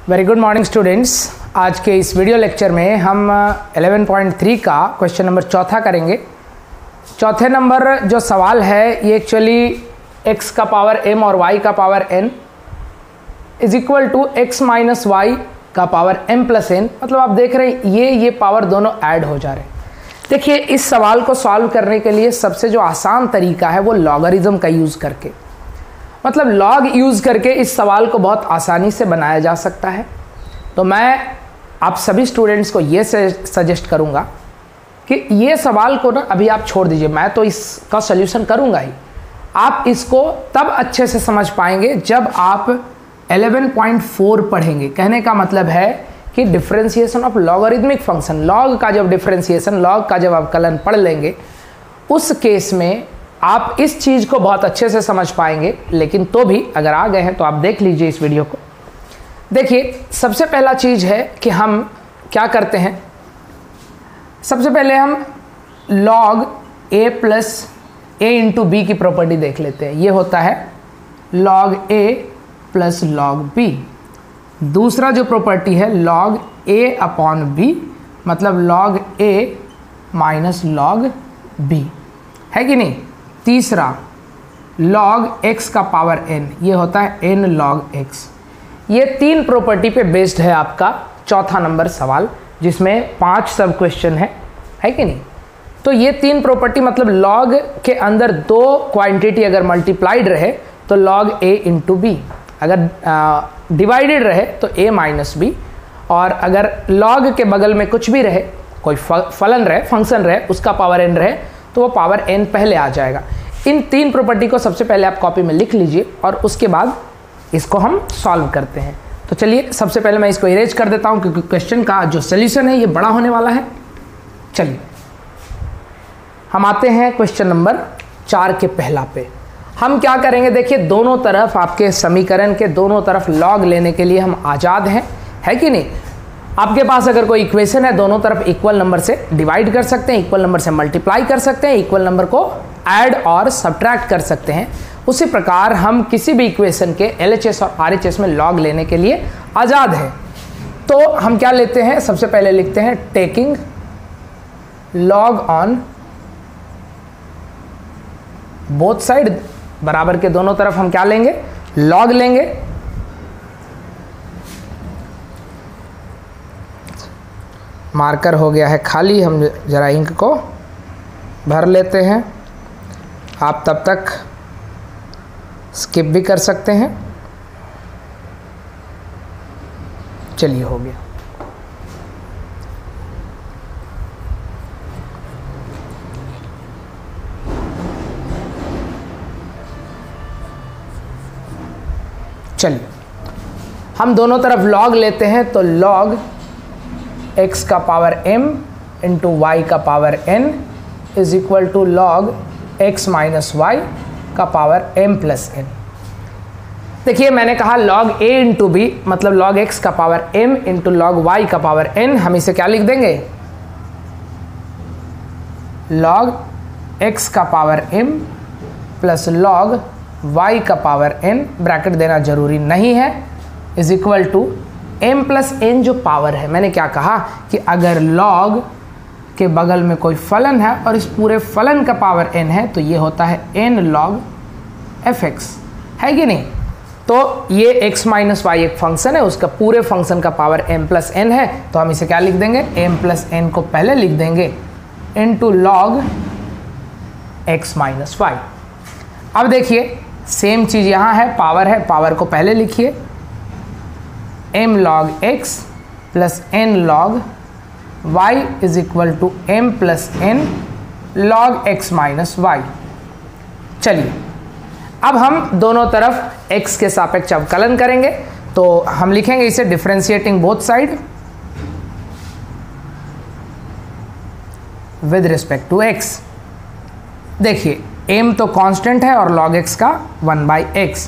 Very good morning students. आज के इस वीडियो लेक्चर में हम 11.3 का क्वेश्चन नंबर चौथा करेंगे। चौथे नंबर जो सवाल है ये एक्चुअली x का पावर m और y का power n is equal to x minus y का पावर m प्लस n। मतलब आप देख रहे हैं ये पावर दोनों ऐड हो जा रहे हैं। देखिए इस सवाल को सॉल्व करने के लिए सबसे जो आसान तरीका है वो लॉगरिज्म का यूज़ करके, मतलब लॉग यूज़ करके इस सवाल को बहुत आसानी से बनाया जा सकता है। तो मैं आप सभी स्टूडेंट्स को ये सजेस्ट करूँगा कि ये सवाल को ना अभी आप छोड़ दीजिए, मैं तो इसका सल्यूशन करूँगा ही। आप इसको तब अच्छे से समझ पाएंगे जब आप 11.4 पढ़ेंगे। कहने का मतलब है कि differentiation of logarithmic function, log का जब डिफरेंशिएशन, लॉग का जब अवकलन पढ़ लेंगे उस केस में आप इस चीज़ को बहुत अच्छे से समझ पाएंगे। लेकिन तो भी अगर आ गए हैं तो आप देख लीजिए इस वीडियो को। देखिए सबसे पहला चीज़ है कि हम क्या करते हैं, सबसे पहले हम log a plus a into b की प्रॉपर्टी देख लेते हैं। ये होता है log a plus log b। दूसरा जो प्रॉपर्टी है log a अपॉन b, मतलब log a minus log b, है कि नहीं। तीसरा log x का पावर n, ये होता है n log x। ये तीन प्रॉपर्टी पे बेस्ड है आपका चौथा नंबर सवाल, जिसमें 5 सब क्वेश्चन है कि नहीं। तो ये तीन प्रॉपर्टी मतलब log के अंदर दो क्वांटिटी अगर मल्टीप्लाइड रहे तो log a इंटू बी, अगर डिवाइडेड रहे तो a माइनस बी, और अगर log के बगल में कुछ भी रहे, कोई फलन रहे, फंक्शन रहे, उसका पावर n रहे तो वो पावर n पहले आ जाएगा। इन तीन प्रॉपर्टी को सबसे पहले आप कॉपी में लिख लीजिए और उसके बाद इसको हम सॉल्व करते हैं। तो चलिए सबसे पहले मैं इसको इरेज कर देता हूं क्योंकि क्वेश्चन का जो सॉल्यूशन है ये बड़ा होने वाला है। चलिए हम आते हैं क्वेश्चन नंबर 4 के पहला पे। हम क्या करेंगे, देखिए दोनों तरफ आपके समीकरण के दोनों तरफ लॉग लेने के लिए हम आज़ाद हैं, है कि नहीं। आपके पास अगर कोई इक्वेशन है दोनों तरफ इक्वल नंबर से डिवाइड कर सकते हैं, इक्वल नंबर से मल्टीप्लाई कर सकते हैं, इक्वल नंबर को ऐड और सब्ट्रैक्ट कर सकते हैं। उसी प्रकार हम किसी भी इक्वेशन के LHS और RHS में लॉग लेने के लिए आज़ाद है। तो हम क्या लेते हैं, सबसे पहले लिखते हैं taking log on both side, बराबर के दोनों तरफ हम क्या लेंगे, लॉग लेंगे। मार्कर हो गया है खाली, हम जरा इंक को भर लेते हैं। आप तब तक स्किप भी कर सकते हैं। चलिए हो गया। चलिए हम दोनों तरफ लॉग लेते हैं तो लॉग x का पावर m इंटू वाई का power n is equal to log x minus y का पावर m प्लस n। देखिए मैंने कहा log a इंटू बी, मतलब log x का power m into log y का पावर n। हम इसे क्या लिख देंगे, log x का power m plus log y का पावर n, ब्रैकेट देना जरूरी नहीं है, is equal to m plus n जो पावर है। मैंने क्या कहा कि अगर log के बगल में कोई फलन है और इस पूरे फलन का पावर n है तो ये होता है n log fx, है कि नहीं। तो ये x माइनस वाई एक फंक्शन है, उसका पूरे फंक्शन का पावर m प्लस n है, तो हम इसे क्या लिख देंगे, m प्लस n को पहले लिख देंगे into log x minus y. अब देखिए सेम चीज़ यहाँ है, पावर है, पावर को पहले लिखिए m log x plus n log y is equal to m plus n log x minus y. चलिए अब हम दोनों तरफ x के सापेक्ष अवकलन करेंगे, तो हम लिखेंगे इसे differentiating both side with respect to x। देखिए m तो कांस्टेंट है और log x का 1/x,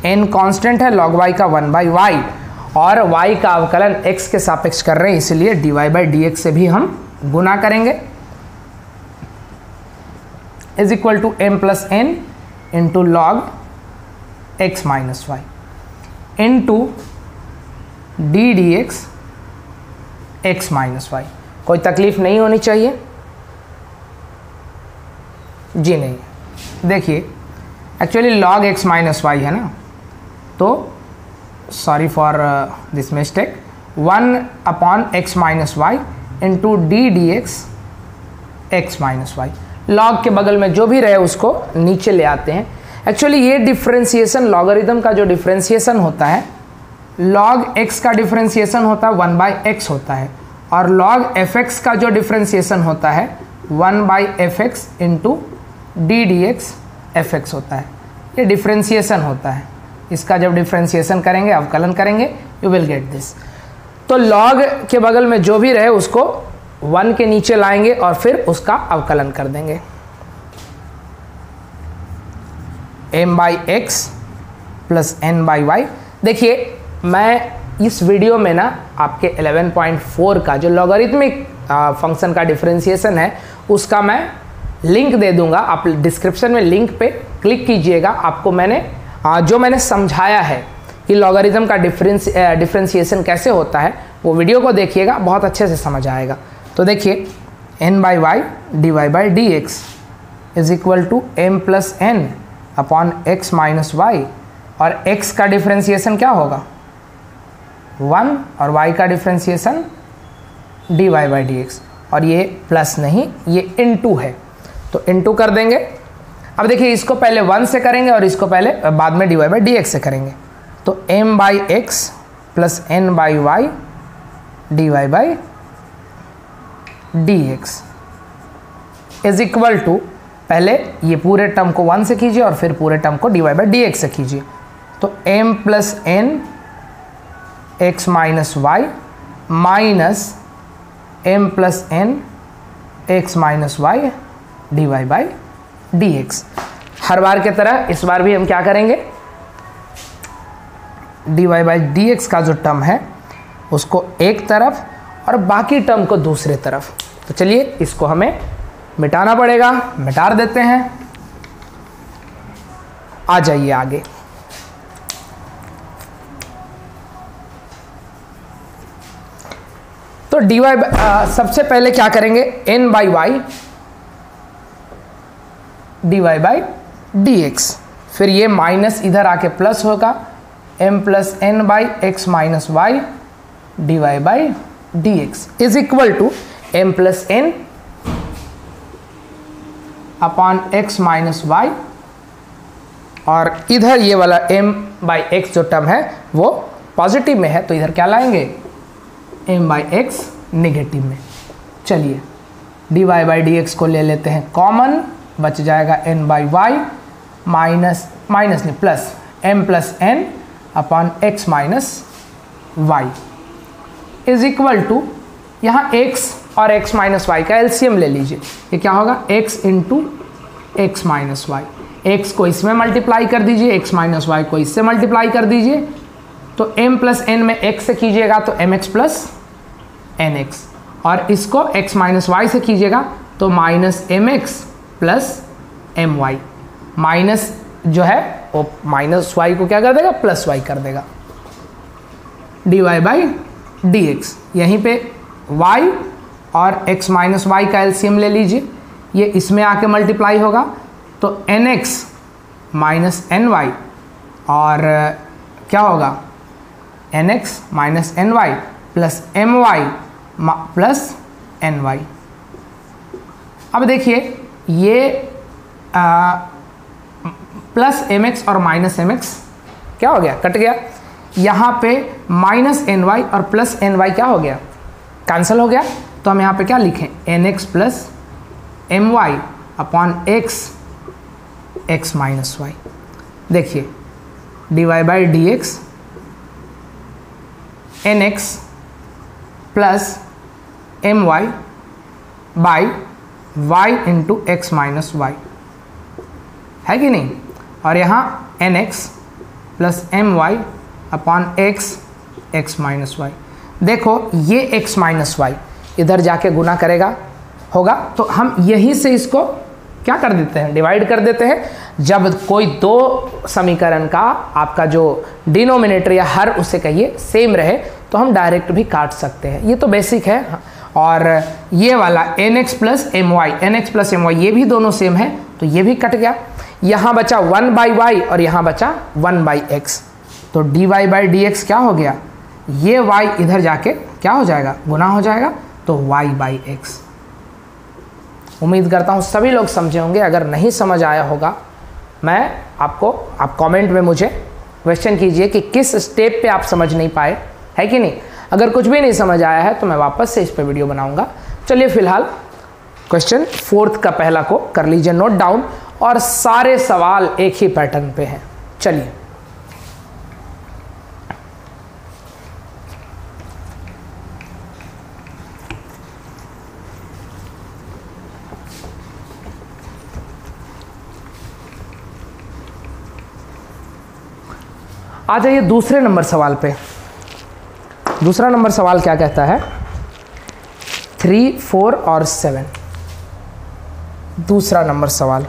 n कांस्टेंट है, log y का 1/y, और y का अवकलन x के सापेक्ष कर रहे हैं इसलिए dy/dx से भी हम गुना करेंगे, is equal to m plus n into log x minus y into d d x x minus y. कोई तकलीफ नहीं होनी चाहिए जी, नहीं। देखिए actually log x minus y है ना, तो sorry for this mistake, 1/x minus y into d d x x minus y. Log के बगल में जो भी रहे उसको नीचे ले आते हैं। एक्चुअली ये डिफ्रेंसिएशन, लॉगरिथम का जो डिफ्रेंसिएशन होता है, लॉग x का डिफ्रेंसिएशन होता है 1/x होता है, और लॉग fx का जो डिफ्रेंसिएशन होता है 1/fx into d d x F होता है। ये डिफ्रेंसिएशन होता है। इसका जब डिफ्रेंसिएशन करेंगे, अवकलन करेंगे, यू विल गेट दिस। तो लॉग के बगल में जो भी रहे उसको 1 के नीचे लाएंगे और फिर उसका अवकलन कर देंगे। m/x plus n/y। देखिए मैं इस वीडियो में ना आपके 11.4 का जो लॉगरिथमिक फंक्शन का डिफरेंशिएशन है उसका मैं लिंक दे दूंगा। आप डिस्क्रिप्शन में लिंक पे क्लिक कीजिएगा। आपको मैंने जो मैंने समझाया है कि लॉगरिथम का डिफरेंशिएशन कैसे होता है, वो वीडियो को देखिएगा, बहुत अच्छे से समझ आएगा। तो देखिए n/y dy/dx is equal to m plus n upon x minus y, और x का डिफरेंशिएशन क्या होगा 1, और y का डिफरेंशिएशन dy/dx, और ये प्लस नहीं, ये इनटू है, तो इनटू कर देंगे। अब देखिए इसको पहले 1 से करेंगे और इसको पहले बाद में dy/dx से करेंगे। तो m/x plus n/y dy/dx is equal to, पहले ये पूरे टर्म को 1 से कीजिए और फिर पूरे टर्म को dy/dx से कीजिए। तो m plus n x minus y minus m plus n x minus y dy/dx। हर बार की तरह इस बार भी हम क्या करेंगे, dy/dx का जो टर्म है उसको एक तरफ और बाकी टर्म को दूसरे तरफ। तो चलिए इसको हमें मिटाना पड़ेगा, मिटा देते हैं। आ जाइए आगे। तो dy सबसे पहले क्या करेंगे, n/y dy/dx, फिर ये माइनस इधर आके प्लस होगा, m plus n/x minus y dy/dx is equal to m plus n upon x minus y, और इधर ये वाला m/x जो टर्म है वो पॉजिटिव में है, तो इधर क्या लाएंगे m/x नेगेटिव में। चलिए dy/dx को ले लेते हैं कॉमन, बच जाएगा n/y माइनस नहीं plus m plus n upon x minus y is equal to, यहाँ x और x माइनस वाई का एलसीएम ले लीजिए। ये क्या होगा, x into x minus y. X को इसमें मल्टीप्लाई कर दीजिए, x माइनस वाई को इससे मल्टीप्लाई कर दीजिए। तो m प्लस n में x से कीजिएगा तो mx प्लस nx, और इसको x माइनस वाई से कीजिएगा तो minus mx plus my। Minus जो है वो माइनस वाई को क्या कर देगा, प्लस वाई कर देगा। dy/dx, यहीं पे y और x माइनस वाई का एलसीएम ले लीजिए, ये इसमें आके मल्टीप्लाई होगा तो nx माइनस ny, और क्या होगा nx minus ny plus my plus ny। अब देखिए ये प्लस mx और माइनस mx क्या हो गया, कट गया। यहाँ पे माइनस ny और प्लस ny क्या हो गया, कैंसिल हो गया। तो हम यहाँ पे क्या लिखें, nx plus my upon x minus y. देखिए dy/dx nx plus my by y into x minus y है कि नहीं, और यहाँ nx plus my upon x minus y. देखो ये x माइनस वाई इधर जाके गुना करेगा होगा, तो हम यहीं से इसको क्या कर देते हैं, डिवाइड कर देते हैं। जब कोई दो समीकरण का आपका जो डिनोमिनेटर या हर उसे कहिए सेम रहे तो हम डायरेक्ट भी काट सकते हैं, ये तो बेसिक है। और ये वाला nx प्लस एम वाई ये भी दोनों सेम है, तो ये भी कट गया। यहाँ बचा 1/y और यहाँ बचा 1/x, तो dy/dx क्या हो गया, ये y इधर जाके क्या हो जाएगा, गुना हो जाएगा, तो y/x। उम्मीद करता हूँ सभी लोग समझे होंगे। अगर नहीं समझ आया होगा आप कमेंट में मुझे क्वेश्चन कीजिए कि किस स्टेप पे आप समझ नहीं पाए, है कि नहीं। अगर कुछ भी नहीं समझ आया है तो मैं वापस से इस पे वीडियो बनाऊंगा। चलिए फिलहाल क्वेश्चन 4th का पहला को कर लीजिए नोट डाउन, और सारे सवाल एक ही पैटर्न पे हैं। चलिए आ जाइए दूसरे नंबर सवाल पे। दूसरा नंबर सवाल क्या कहता है, 3, 4 और 7। दूसरा नंबर सवाल,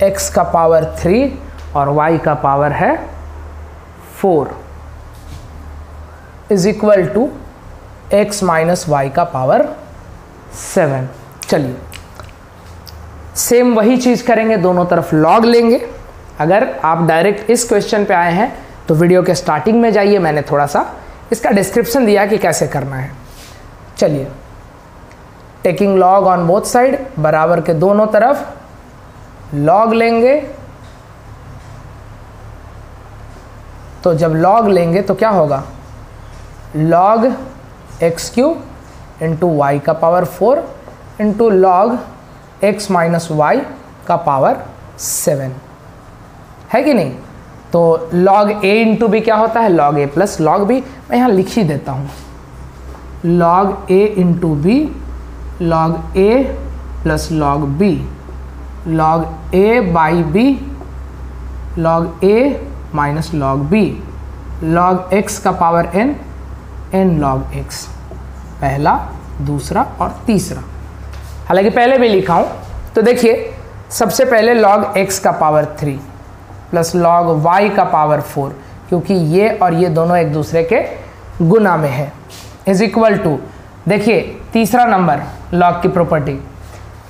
x का पावर 3 और y का पावर है 4 is equal to x minus y का पावर 7। चलिए सेम वही चीज करेंगे, दोनों तरफ लॉग लेंगे। अगर आप डायरेक्ट इस क्वेश्चन पे आए हैं तो वीडियो के स्टार्टिंग में जाइए, मैंने थोड़ा सा इसका डिस्क्रिप्शन दिया कि कैसे करना है। चलिए taking log on both side, बराबर के दोनों तरफ लॉग लेंगे। तो जब लॉग लेंगे तो क्या होगा, लॉग x³ इंटू वाई का power 4 into log x minus y का पावर 7, है कि नहीं। तो log a इंटू बी क्या होता है, log a plus log b। मैं यहाँ लिख ही देता हूँ, log a into b, log a plus log b, log a by b, log a minus log b, log x का पावर n log x। पहला, दूसरा और तीसरा। हालांकि पहले भी लिखा हूँ, तो देखिए सबसे पहले log x का पावर 3 प्लस log y का पावर 4, क्योंकि ये और ये दोनों एक दूसरे के गुना में है, इज इक्वल टू, देखिए तीसरा नंबर log की प्रॉपर्टी,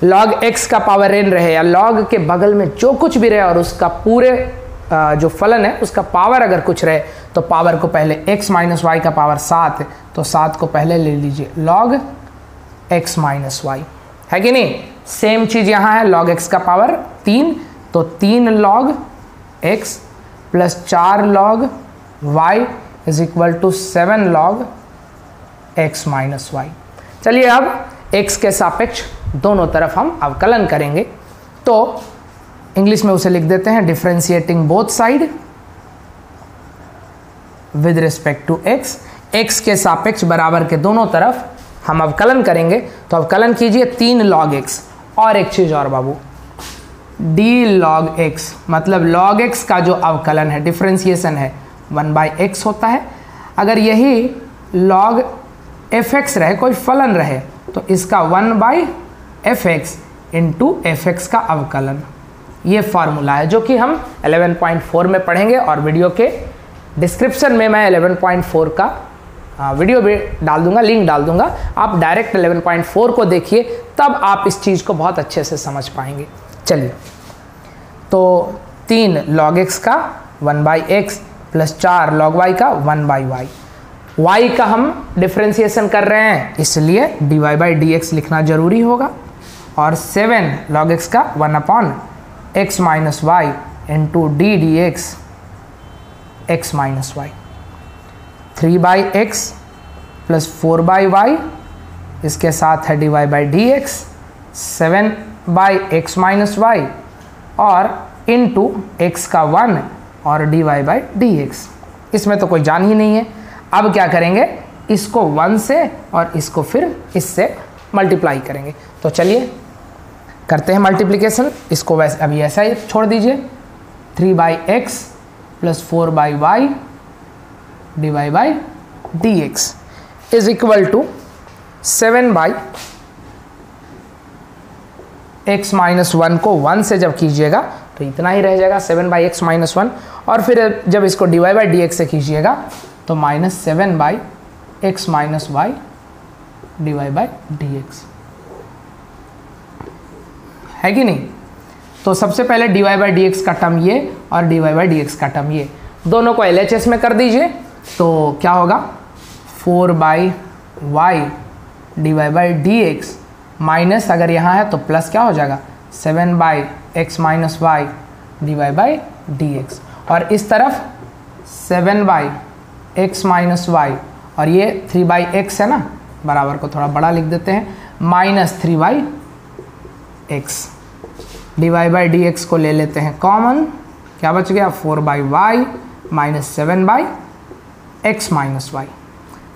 log x का पावर n रहे या log के बगल में जो कुछ भी रहे और उसका पूरे जो फलन है उसका पावर अगर कुछ रहे, तो पावर को पहले x माइनस वाई का पावर 7 है, तो 7 को पहले ले लीजिए log x माइनस वाई, है कि नहीं। सेम चीज यहाँ है, log x का पावर 3, तो 3 log x plus 4 log y is equal to 7 log x minus y. चलिए अब x के सापेक्ष दोनों तरफ हम अवकलन करेंगे, तो इंग्लिश में उसे लिख देते हैं differentiating both side with respect to x। x के सापेक्ष बराबर के दोनों तरफ हम अवकलन करेंगे, तो अवकलन कीजिए 3 log x, और एक चीज और बाबू, d log x, मतलब log x का जो अवकलन है, डिफरेंशिएशन है, 1/x होता है। अगर यही log fx रहे, कोई फलन रहे, तो इसका 1/fx इंटू fx का अवकलन, ये फार्मूला है जो कि हम 11.4 में पढ़ेंगे, और वीडियो के डिस्क्रिप्शन में मैं 11.4 का वीडियो भी डाल दूंगा, लिंक डाल दूंगा। आप डायरेक्ट 11.4 को देखिए, तब आप इस चीज़ को बहुत अच्छे से समझ पाएंगे। चलिए तो 3 log x का 1/x प्लस 4 log y का 1/y। y का हम डिफ्रेंसिएशन कर रहे हैं, इसलिए dy/dx लिखना जरूरी होगा, और 7 log x का 1/x minus y into d dx x minus y. 3/x plus 4/y, इसके साथ है dy/dx, 7/x माइनस वाई और इंटू x का 1 और dy/dx। इसमें तो कोई जान ही नहीं है। अब क्या करेंगे, इसको 1 से और इसको फिर इससे मल्टीप्लाई करेंगे। तो चलिए करते हैं मल्टीप्लिकेशन। इसको वैसे अभी ऐसा ही छोड़ दीजिए, 3/x plus 4/y dy/dx is equal to 7/x minus 1 को 1 से जब कीजिएगा तो इतना ही रह जाएगा, 7/x माइनस 1, और फिर जब इसको dy/dx से कीजिएगा तो -7/x माइनस वाई dy/dx है कि नहीं। तो सबसे पहले dy/dx का टर्म ये और dy/dx का टर्म ये, दोनों को LHS में कर दीजिए तो क्या होगा 4/y dy/dx माइनस, अगर यहाँ है तो प्लस क्या हो जाएगा 7/x माइनस वाई dy/dx, और इस तरफ 7/x माइनस वाई और ये 3/x है ना, बराबर को थोड़ा बड़ा लिख देते हैं, -3/x dy/dx को ले लेते हैं कॉमन, क्या बच गया 4/y minus 7/x minus y,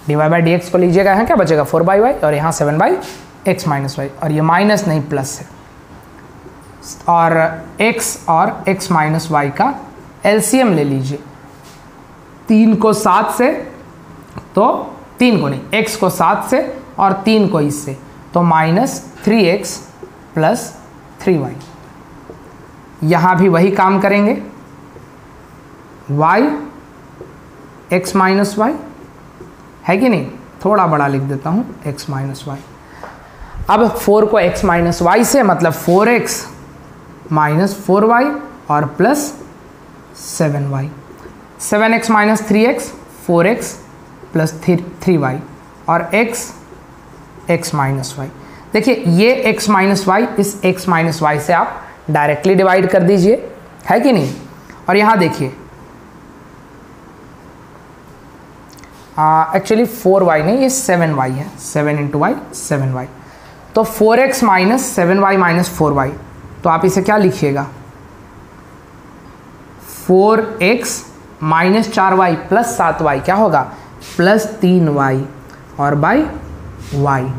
dy/dx को लीजिएगा, यहाँ क्या बचेगा 4/y और यहाँ 7/x माइनस वाई, और ये माइनस नहीं प्लस है, और x और x माइनस वाई का LCM ले लीजिए, 3 को 7 से, तो 3 को नहीं, x को 7 से और 3 को इससे, तो -3x प्लस 3y। यहाँ भी वही काम करेंगे, y x माइनस वाई है कि नहीं, थोड़ा बड़ा लिख देता हूँ x माइनस वाई। अब 4 को x माइनस वाई से, मतलब 4x माइनस 4y और plus 7y, 7x minus 3x 4x plus 3y और x माइनस वाई। देखिए ये x माइनस वाई इस x माइनस वाई से आप डायरेक्टली डिवाइड कर दीजिए, है कि नहीं। और यहाँ देखिए एक्चुअली 4y नहीं, ये 7y है, 7 × y 7y, तो 4x minus 7y minus 4y, तो आप इसे क्या लिखिएगा 4x minus 4y plus 7y क्या होगा प्लस 3y और by y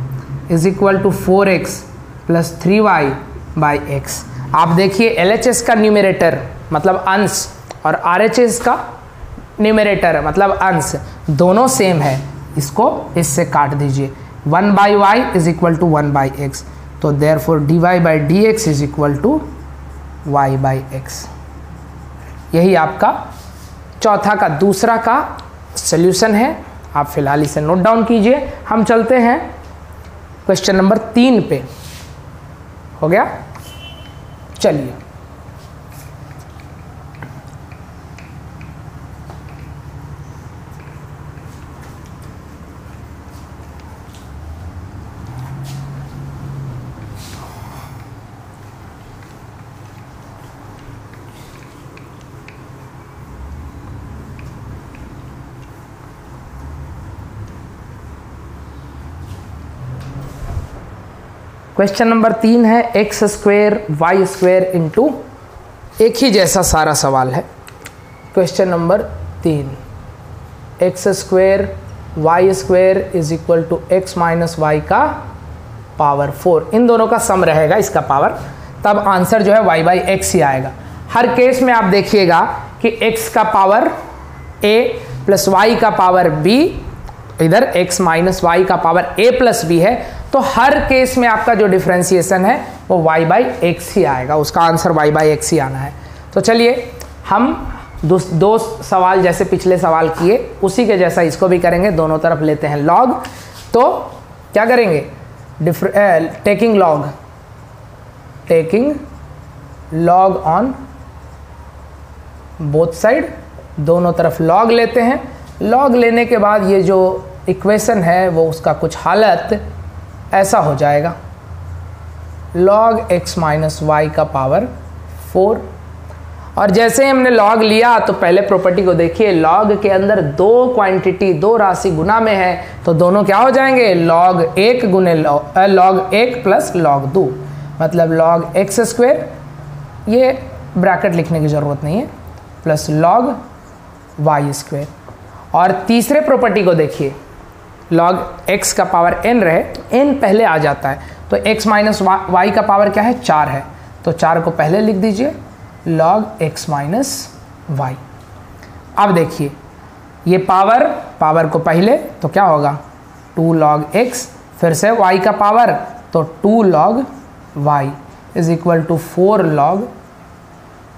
is equal to 4x plus 3y by x। आप देखिए LHS का न्यूमरेटर मतलब अंश और RHS का न्यूमरेटर मतलब अंश दोनों सेम है, इसको इससे काट दीजिए, 1/y is equal to 1/x, तो therefore dy/dx is equal to y/x। यही आपका चौथा का दूसरा का सॉल्यूशन है, आप फिलहाल इसे नोट डाउन कीजिए। हम चलते हैं क्वेश्चन नंबर 3 पे, हो गया, चलिए। क्वेश्चन नंबर 3 है x square y square into, एक ही जैसा सारा सवाल है। Question number 3, x square y square is equal to x minus y का पावर 4, इन दोनों का सम रहेगा इसका पावर, तब आंसर जो है y/x ही आएगा। हर केस में आप देखिएगा कि x का पावर a प्लस y का पावर b, इधर x माइनस वाई का पावर a प्लस b है, तो हर केस में आपका जो डिफ्रेंसिएशन है वो y/x ही आएगा, उसका आंसर y/x ही आना है। तो चलिए हम दो सवाल जैसे पिछले सवाल किए उसी के जैसा इसको भी करेंगे, दोनों तरफ लेते हैं लॉग। तो क्या करेंगे taking log on both side, दोनों तरफ लॉग लेते हैं। लॉग लेने के बाद ये जो इक्वेशन है वो उसका कुछ हालत ऐसा हो जाएगा, log x माइनस वाई का पावर 4। और जैसे ही हमने log लिया तो पहले प्रॉपर्टी को देखिए, log के अंदर दो क्वांटिटी दो राशि गुना में है तो दोनों क्या हो जाएंगे log 1 गुने log 1 प्लस log 2, मतलब log x स्क्वेयर, ये ब्रैकेट लिखने की ज़रूरत नहीं है, प्लस log y स्क्वेयर। और तीसरे प्रॉपर्टी को देखिए, log x का पावर n रहे तो n पहले आ जाता है, तो x माइनस वाई का पावर क्या है 4 है, तो 4 को पहले लिख दीजिए log x माइनस वाई। अब देखिए ये पावर को पहले तो क्या होगा 2 log x, फिर से y का पावर तो 2 log y is equal to 4 log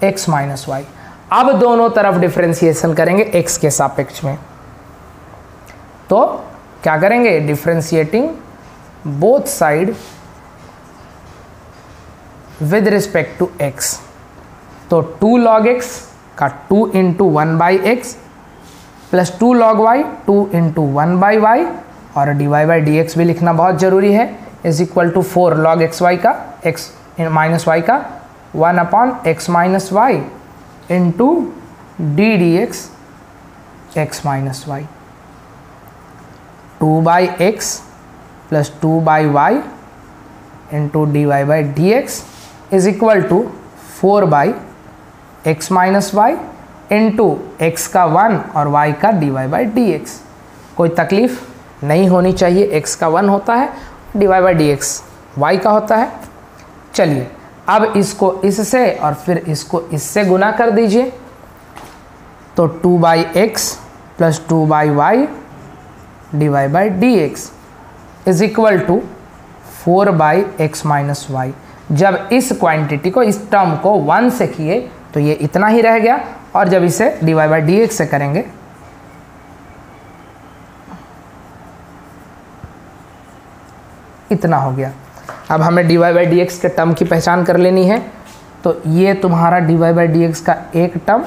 x minus y. अब दोनों तरफ डिफ्रेंसिएशन करेंगे x के सापेक्ष में, तो क्या करेंगे, differentiating both side with respect to x, तो 2 log x का 2 into 1/x plus 2 log y 2 into 1/y और dy बाई डी एक्स भी लिखना बहुत ज़रूरी है, is equal to 4 log x y का x माइनस वाई का 1 upon x minus y into d d x x minus y, 2/x plus 2/y into d y by d x is equal to 4/x minus y into x का 1 और y का dy by d x. कोई तकलीफ नहीं होनी चाहिए, x का 1 होता है, dy by d x y का होता है। चलिए अब इसको इससे और फिर इसको इससे गुना कर दीजिए, तो 2/x plus 2/y dy by d x is equal to 4/x minus y. जब इस क्वांटिटी को, इस टर्म को 1 से किए तो ये इतना ही रह गया, और जब इसे dy बाई डी एक्स से करेंगे इतना हो गया। अब हमें dy बाई डी एक्स के टर्म की पहचान कर लेनी है, तो ये तुम्हारा dy बाई डी एक्स का एक टर्म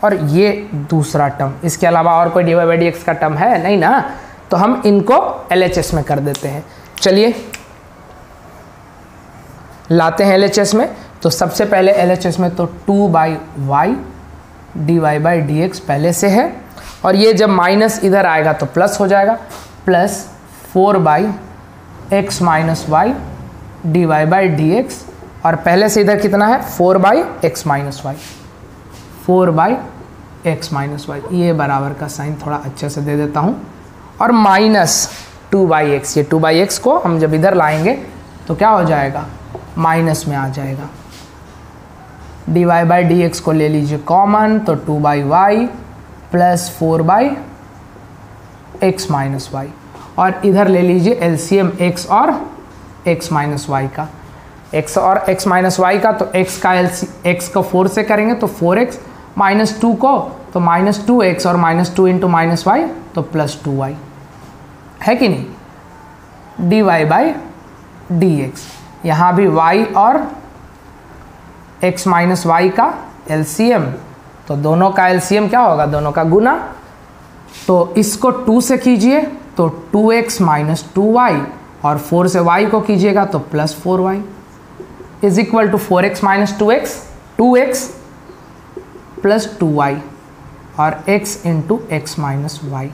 और ये दूसरा टर्म, इसके अलावा और कोई dy बाई डी एक्स का टर्म है नहीं ना, तो हम इनको LHS में कर देते हैं। चलिए लाते हैं LHS में, तो सबसे पहले LHS में तो 2/y dy by d x पहले से है, और ये जब माइनस इधर आएगा तो प्लस हो जाएगा, plus 4/x minus y dy by d x, और पहले से इधर कितना है 4/x minus Y, 4/x minus Y, ये बराबर का साइन थोड़ा अच्छे से दे देता हूँ, और माइनस 2/x, ये 2/x को हम जब इधर लाएंगे तो क्या हो जाएगा, माइनस में आ जाएगा। dy बाई डी एक्स को ले लीजिए कॉमन, तो 2/y plus 4/x minus y, और इधर ले लीजिए एलसीएम x और x माइनस वाई का, x और x माइनस वाई का, तो x का x को 4 से करेंगे तो 4x, माइनस 2 को तो माइनस 2x, और माइनस 2 इंटू माइनस वाई तो प्लस 2y, है कि नहीं, dy बाई डी एक्स। यहाँ भी y और x माइनस वाई का एलसीएम, तो दोनों का एलसीएम क्या होगा, दोनों का गुना, तो इसको 2 से कीजिए तो 2x माइनस 2y, और 4 से y को कीजिएगा तो plus 4y is equal to 4x minus 2x, 2x plus 2y और x into x minus y.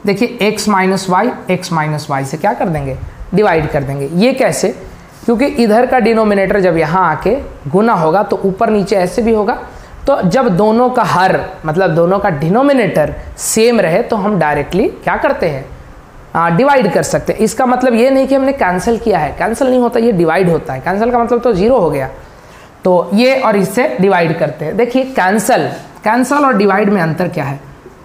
देखिए x minus y x minus y से क्या कर देंगे, डिवाइड कर देंगे। ये कैसे, क्योंकि इधर का डिनोमिनेटर जब यहाँ आके गुना होगा तो ऊपर नीचे ऐसे भी होगा, तो जब दोनों का हर मतलब दोनों का डिनोमिनेटर सेम रहे तो हम डायरेक्टली क्या करते हैं, डिवाइड कर सकते हैं। इसका मतलब ये नहीं कि हमने कैंसिल किया है, कैंसिल नहीं होता, ये डिवाइड होता है। कैंसिल का मतलब तो 0 हो गया, तो ये और इससे डिवाइड करते हैं। देखिए कैंसिल और डिवाइड में अंतर क्या है,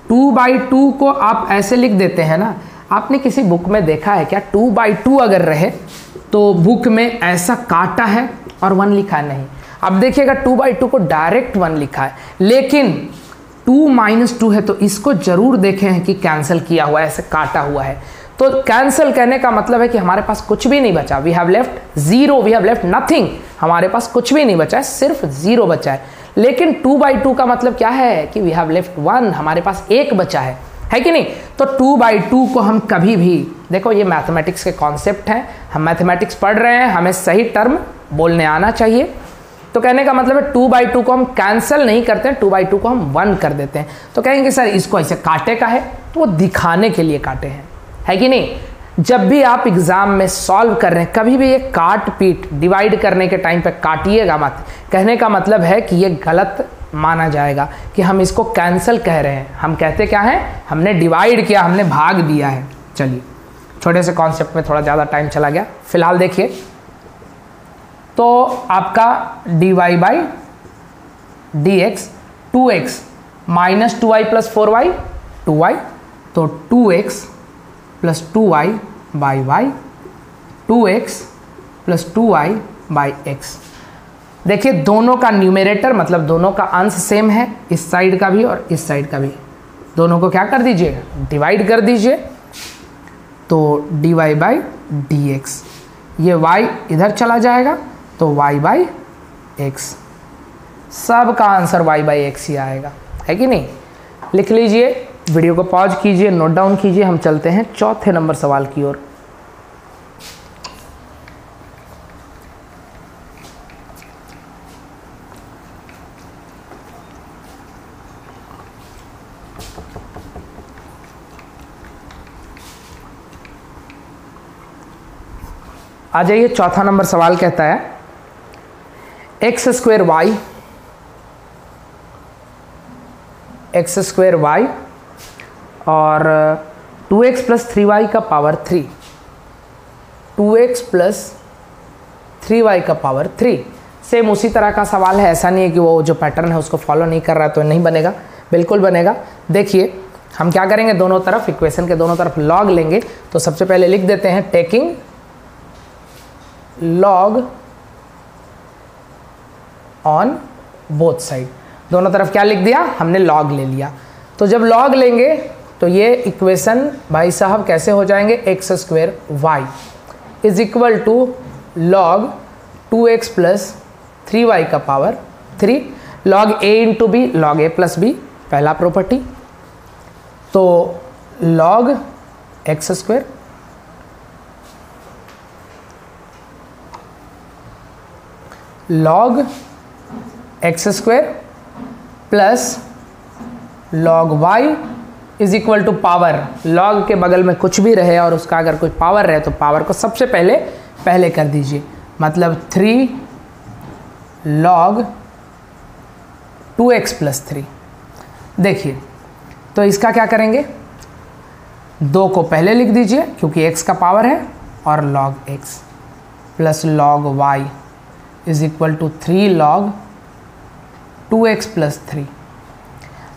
2/2 को आप ऐसे लिख देते हैं ना, आपने किसी बुक में देखा है क्या, 2/2 अगर रहे तो बुक में ऐसा काटा है और 1 लिखा नहीं। अब देखिएगा 2/2 को डायरेक्ट 1 लिखा है, लेकिन 2 - 2 है तो इसको जरूर देखें हैं कि कैंसिल किया हुआ है, ऐसे काटा हुआ है। तो कैंसिल कहने का मतलब है कि हमारे पास कुछ भी नहीं बचा, we have left 0, we have left nothing, हमारे पास कुछ भी नहीं बचा है, सिर्फ 0 बचा है। लेकिन 2/2 का मतलब क्या है कि वी हैव लेफ्ट 1, हमारे पास 1 बचा है कि नहीं। तो 2/2 को हम कभी भी, देखो ये मैथमेटिक्स के कॉन्सेप्ट हैं, हम मैथमेटिक्स पढ़ रहे हैं, हमें सही टर्म बोलने आना चाहिए। तो कहने का मतलब है 2/2 को हम कैंसिल नहीं करते हैं, 2/2 को हम 1 कर देते हैं। तो कहेंगे सर इसको ऐसे काटे का है, तो वो दिखाने के लिए काटे हैं, है कि नहीं। जब भी आप एग्जाम में सॉल्व कर रहे हैं, कभी भी ये काट पीट डिवाइड करने के टाइम पे काटिएगा मत। कहने का मतलब है कि ये गलत माना जाएगा कि हम इसको कैंसिल कह रहे हैं। हम कहते क्या है, हमने डिवाइड किया, हमने भाग दिया है। चलिए छोटे से कॉन्सेप्ट में थोड़ा ज़्यादा टाइम चला गया, फिलहाल देखिए। तो आपका dy by d x 2x minus 2y plus 4y 2y, तो 2x plus 2y by y, 2x plus 2y by x। देखिए दोनों का न्यूमरेटर मतलब दोनों का अंश सेम है, इस साइड का भी और इस साइड का भी, दोनों को क्या कर दीजिए, डिवाइड कर दीजिए। तो dy बाई डी एक्स, ये y इधर चला जाएगा तो y बाई एक्स, सब का आंसर y बाई एक्स ही आएगा, है कि नहीं। लिख लीजिए, वीडियो को पॉज कीजिए, नोट डाउन कीजिए, हम चलते हैं चौथे नंबर सवाल की ओर। आ जाइए, चौथा नंबर सवाल कहता है x square y, x square y और 2x प्लस 3y का पावर 3, 2x प्लस 3y का पावर 3। सेम उसी तरह का सवाल है, ऐसा नहीं है कि वो जो पैटर्न है उसको फॉलो नहीं कर रहा है तो नहीं बनेगा, बिल्कुल बनेगा। देखिए हम क्या करेंगे, दोनों तरफ इक्वेशन के दोनों तरफ लॉग लेंगे। तो सबसे पहले लिख देते हैं taking log on both side, दोनों तरफ क्या लिख दिया हमने, लॉग ले लिया। तो जब लॉग लेंगे तो ये इक्वेशन भाई साहब कैसे हो जाएंगे, x square y is equal to log 2x plus 3y का power 3, log a into b, log a plus b, पहला प्रॉपर्टी। तो log x square log x square plus log y is equal to power, log के बगल में कुछ भी रहे और उसका अगर कोई पावर रहे तो पावर को सबसे पहले कर दीजिए, मतलब 3 लॉग 2x प्लस 3। देखिए तो इसका क्या करेंगे, 2 को पहले लिख दीजिए क्योंकि x का पावर है, और log x plus log y is equal to 3 log 2x plus 3।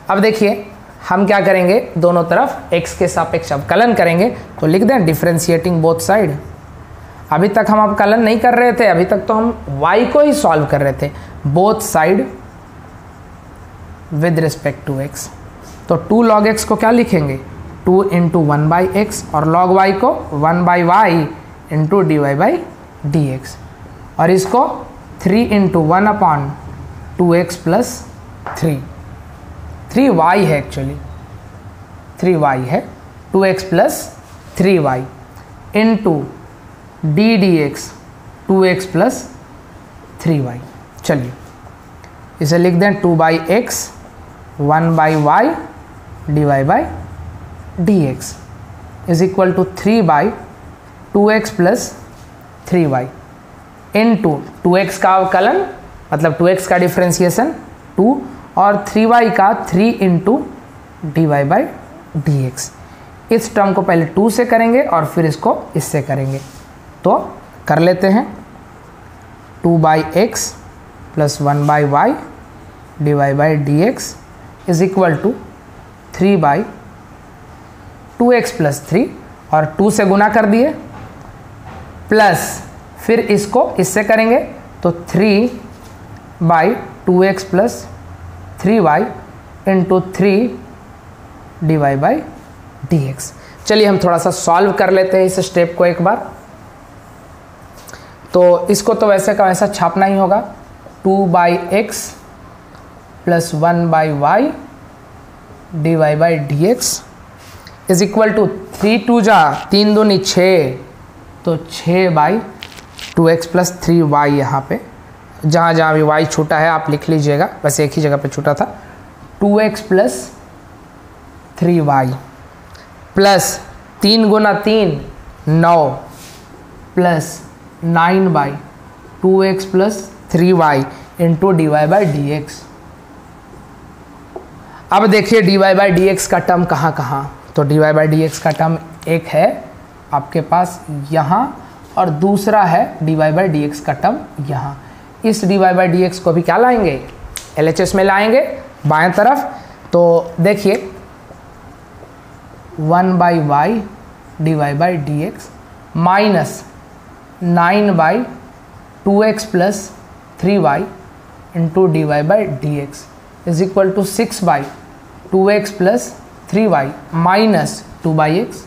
अब देखिए हम क्या करेंगे, दोनों तरफ x के सापेक्ष अवकलन करेंगे। तो लिख दें डिफरेंशिएटिंग बोथ साइड। अभी तक हम अवकलन नहीं कर रहे थे, अभी तक तो हम y को ही सॉल्व कर रहे थे, both side with respect to x। तो 2 लॉग x को क्या लिखेंगे, 2 इंटू 1 बाई एक्स, और लॉग y को 1 by y into d y by d x, और इसको 3 into 1 upon 2x plus 3y है, एक्चुअली 3y है, 2x plus 3y into d d x 2x plus 3y। चलिए इसे लिख दें 2 by x 1 by y d y by d x is equal to 3 by 2x plus 3y into 2x का अवकलन मतलब 2x का differentiation 2, और 3y का 3 into d y by d x. इस टर्म को पहले 2 से करेंगे और फिर इसको इससे करेंगे। तो कर लेते हैं 2 by x plus 1 by y d y by d x is equal to 3 by 2x plus 3, और 2 से गुना कर दिए, प्लस फिर इसको इससे करेंगे तो 3 by 2x plus 3y into 3 d y by d x. चलिए हम थोड़ा सा सॉल्व कर लेते हैं इस स्टेप को एक बार। तो इसको तो वैसे का वैसा छापना ही होगा, 2 by x plus 1 by y d y by d x is equal to 3 2 जा 3 दूनी 6, तो 6 बाई 2x प्लस 3y, यहाँ पे जहाँ जहाँ भी y छूटा है आप लिख लीजिएगा, वैसे एक ही जगह पे छूटा था, 2x प्लस 3y प्लस 3 गुना 3 9 plus 9 by 2x plus 3y into d y by d x. अब देखिए d y by d x का टर्म कहाँ कहाँ, तो d y by d x का टर्म एक है आपके पास यहाँ, और दूसरा है d y by d x का टर्म यहाँ। इस d y by d x को भी क्या लाएंगे, LHS में लाएंगे बाएं तरफ। तो देखिए 1 by y d y by d x minus 9 by 2x plus 3y into d y by d x is equal to 6 by 2x plus 3y minus 2 by x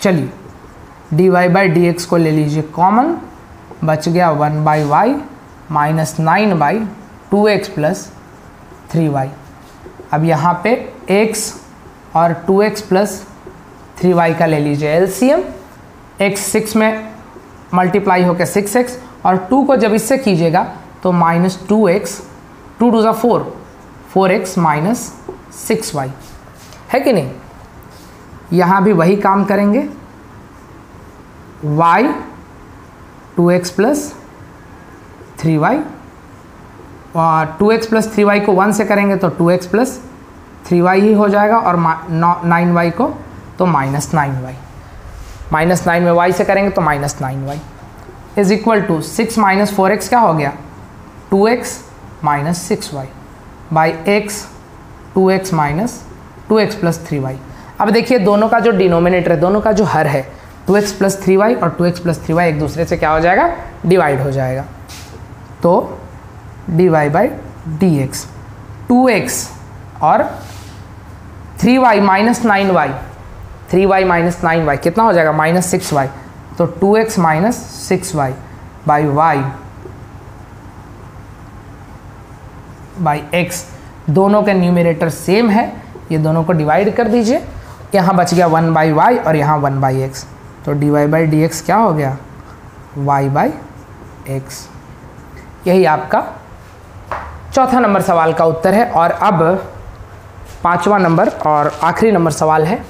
चलिए dy बाई डी एक्स को ले लीजिए common, बच गया 1 by y minus 9 by 2x plus 3y। अब यहाँ पे x और 2x प्लस 3y का ले लीजिए एलसीएम। x 6 में मल्टीप्लाई होकर 6x और 2 को जब इससे कीजिएगा तो minus 2x, 2 2 4, 4x minus 6y है कि नहीं। यहाँ भी वही काम करेंगे, y 2x प्लस 3y और 2x प्लस 3y को 1 से करेंगे तो 2x प्लस 3y ही हो जाएगा और 9y को तो माइनस 9y, माइनस 9 में y से करेंगे तो minus 9y is equal to 6 minus 4x क्या हो गया 2x minus 6y by x 2x minus 2x plus 3y। अब देखिए दोनों का जो डिनोमिनेटर है, दोनों का जो हर है 2x प्लस 3y और 2x प्लस 3y एक दूसरे से क्या हो जाएगा, डिवाइड हो जाएगा। तो dy by d x 2x और 3y minus 9y, 3y minus 9y कितना हो जाएगा माइनस 6y, तो 2x minus 6y by y by x। दोनों के न्यूमरेटर सेम है, ये दोनों को डिवाइड कर दीजिए। यहाँ बच गया 1 बाई वाई और यहाँ 1 बाई एक्स, तो dy बाई डी एक्स क्या हो गया y बाई एक्स। यही आपका चौथा नंबर सवाल का उत्तर है। और अब पांचवा नंबर और आखिरी नंबर सवाल है।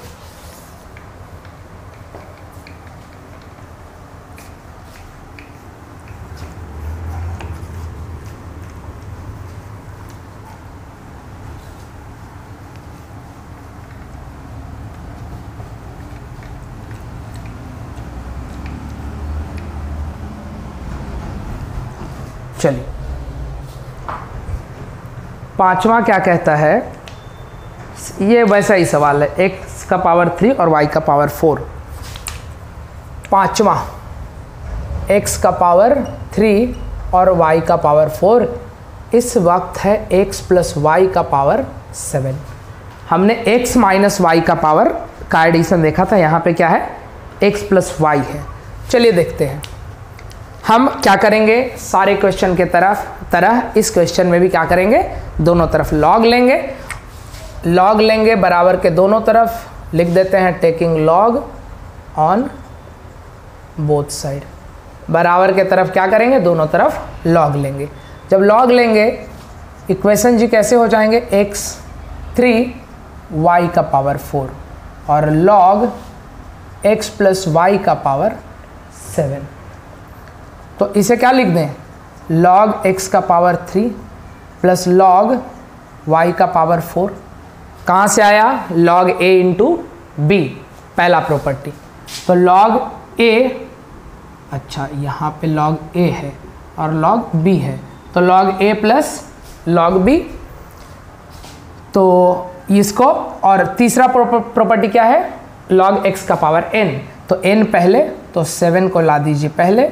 चलिए पांचवा क्या कहता है, ये वैसा ही सवाल है, x का पावर 3 और y का पावर 4। पांचवा x का पावर 3 और y का पावर 4 इस वक्त है x प्लस y का पावर 7। हमने x माइनस वाई का पावर का एडिशन देखा था, यहाँ पे क्या है x प्लस वाई है। चलिए देखते हैं हम क्या करेंगे। सारे क्वेश्चन के तरह इस क्वेश्चन में भी क्या करेंगे, दोनों तरफ लॉग लेंगे। लॉग लेंगे बराबर के दोनों तरफ, लिख देते हैं taking log on both side. बराबर के तरफ क्या करेंगे, दोनों तरफ लॉग लेंगे। जब लॉग लेंगे इक्वेशन जी कैसे हो जाएंगे, x3 y का पावर 4 और log x प्लस वाई का पावर 7। तो इसे क्या लिख दें, log x का पावर 3 प्लस log y का पावर 4। कहाँ से आया, log a इंटू बी, पहला प्रॉपर्टी। तो log a, अच्छा यहाँ पे log a है और log b है, तो log a plus log b। तो इसको, और तीसरा प्रॉपर्टी क्या है, log x का पावर n। तो n पहले, तो 7 को ला दीजिए पहले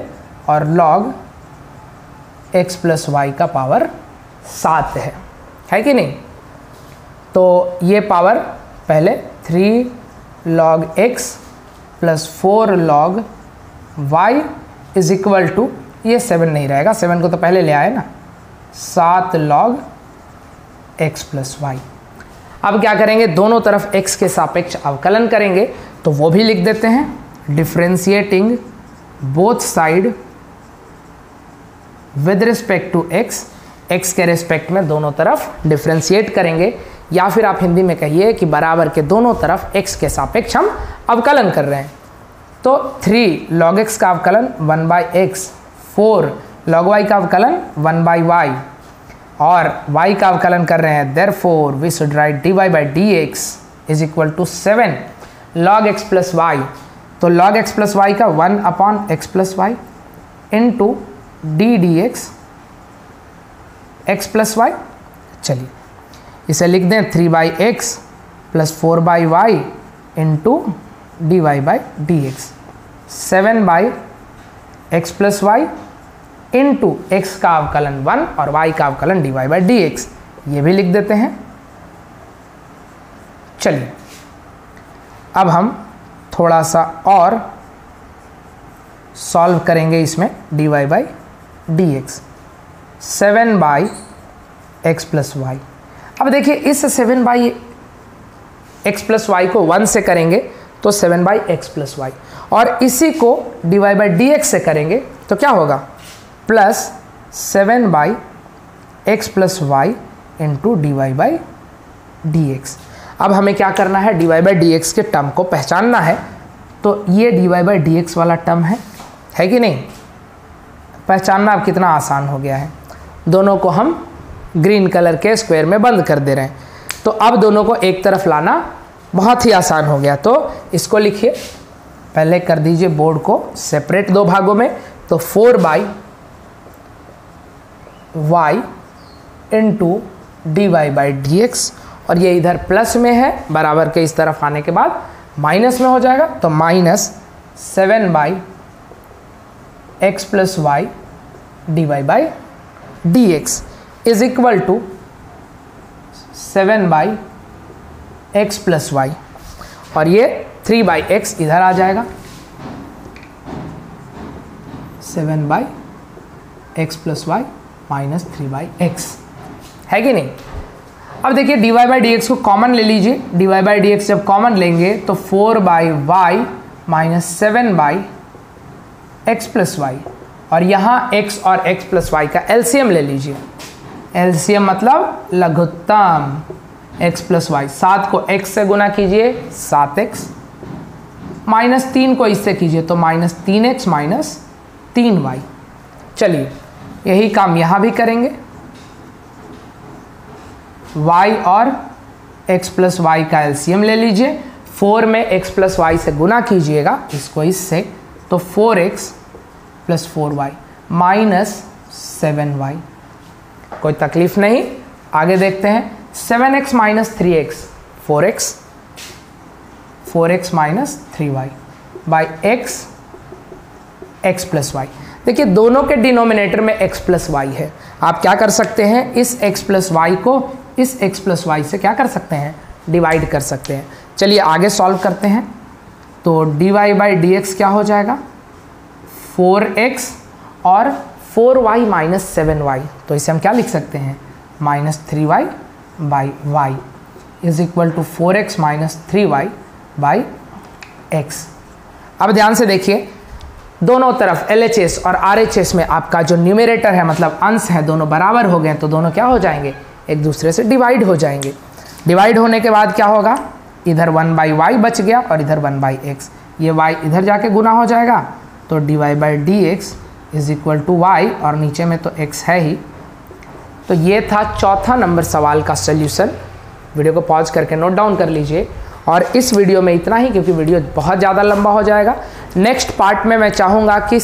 और log x प्लस वाई का पावर 7 है कि नहीं। तो ये पावर पहले 3 log x plus 4 log y is equal to, ये 7 नहीं रहेगा, 7 को तो पहले ले आए ना, 7 log x प्लस वाई। अब क्या करेंगे, दोनों तरफ x के सापेक्ष अवकलन करेंगे, तो वो भी लिख देते हैं differentiating both side with respect to x के रिस्पेक्ट में दोनों तरफ डिफ्रेंशिएट करेंगे, या फिर आप हिंदी में कहिए कि बराबर के दोनों तरफ x के सापेक्ष हम अवकलन कर रहे हैं। तो 3 log x का अवकलन 1 बाई एक्स, 4 log y का अवकलन 1 बाई वाई, और y का अवकलन कर रहे हैं, therefore we should write dy by d x is equal to 7 log x plus y. तो log x प्लस वाई का 1 upon x plus y into d d x plus y. चलिए इसे लिख दें 3 by x plus 4 by y into d y by d x, 7 by x plus y into x का अवकलन 1 और y का अवकलन dy बाई डी एक्स, ये भी लिख देते हैं। चलिए अब हम थोड़ा सा और सॉल्व करेंगे इसमें dy by d x, 7 by x plus y. अब देखिए इस 7 बाई एक्स प्लस वाई को 1 से करेंगे तो 7 बाई एक्स प्लस वाई, और इसी को dy बाई डी एक्स से करेंगे तो क्या होगा, plus 7 by x plus y into d y by d x. अब हमें क्या करना है, dy बाई डी एक्स के टर्म को पहचानना है। तो ये dy बाई डी एक्स वाला टर्म है कि नहीं, पहचानना अब कितना आसान हो गया है। दोनों को हम ग्रीन कलर के स्क्वायर में बंद कर दे रहे हैं, तो अब दोनों को एक तरफ लाना बहुत ही आसान हो गया। तो इसको लिखिए, पहले कर दीजिए बोर्ड को सेपरेट दो भागों में, तो 4 by y into d y by d x, और ये इधर प्लस में है, बराबर के इस तरफ आने के बाद माइनस में हो जाएगा, तो minus 7 by x plus y d y by d x is equal to 7 by x plus y, और ये 3 बाई एक्स इधर आ जाएगा, 7 by x plus y minus 3 by x, है कि नहीं। अब देखिए dy बाई डी एक्स को कॉमन ले लीजिए, dy बाई डी एक्स जब कॉमन लेंगे तो 4 by y minus 7 by x plus y, और यहाँ x और x प्लस वाई का एलसीएम ले लीजिए। एलसीएम मतलब लघुत्तम x प्लस वाई, 7 को x से गुना कीजिए 7x, माइनस 3 को इससे कीजिए तो माइनस 3x माइनस 3y। चलिए यही काम यहाँ भी करेंगे, y और x प्लस वाई का एलसीएम ले लीजिए, 4 में x प्लस वाई से गुना कीजिएगा इसको इससे, तो 4x plus 4y minus 7y। कोई तकलीफ नहीं, आगे देखते हैं। 7x minus 3x 4x, 4x minus 3y by x plus y. देखिए दोनों के डिनोमिनेटर में x प्लस वाई है, आप क्या कर सकते हैं, इस x प्लस वाई को इस x प्लस वाई से क्या कर सकते हैं, डिवाइड कर सकते हैं। चलिए आगे सॉल्व करते हैं। तो dy बाई डी एक्स क्या हो जाएगा, 4x और 4y माइनस 7y, तो इसे हम क्या लिख सकते हैं, minus 3y by y is equal to 4x minus 3y by x। अब ध्यान से देखिए, दोनों तरफ LHS और RHS में आपका जो न्यूमरेटर है मतलब अंश है दोनों बराबर हो गए, तो दोनों क्या हो जाएंगे, एक दूसरे से डिवाइड हो जाएंगे। डिवाइड होने के बाद क्या होगा, इधर 1 बाई वाई बच गया और इधर 1 बाई एक्स, ये y इधर जाके गुना हो जाएगा, तो dy by d x is equal to y, और नीचे में तो x है ही। तो ये था चौथा नंबर सवाल का सल्यूशन। वीडियो को पॉज करके नोट डाउन कर लीजिए, और इस वीडियो में इतना ही, क्योंकि वीडियो बहुत ज़्यादा लंबा हो जाएगा। नेक्स्ट पार्ट में मैं चाहूँगा कि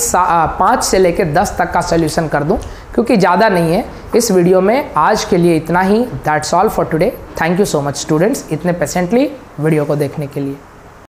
5 से लेकर 10 तक का सल्यूशन कर दूँ, क्योंकि ज़्यादा नहीं है इस वीडियो में। आज के लिए इतना ही। That's all for today. Thank you so much students, इतने पेशेंटली वीडियो को देखने के लिए।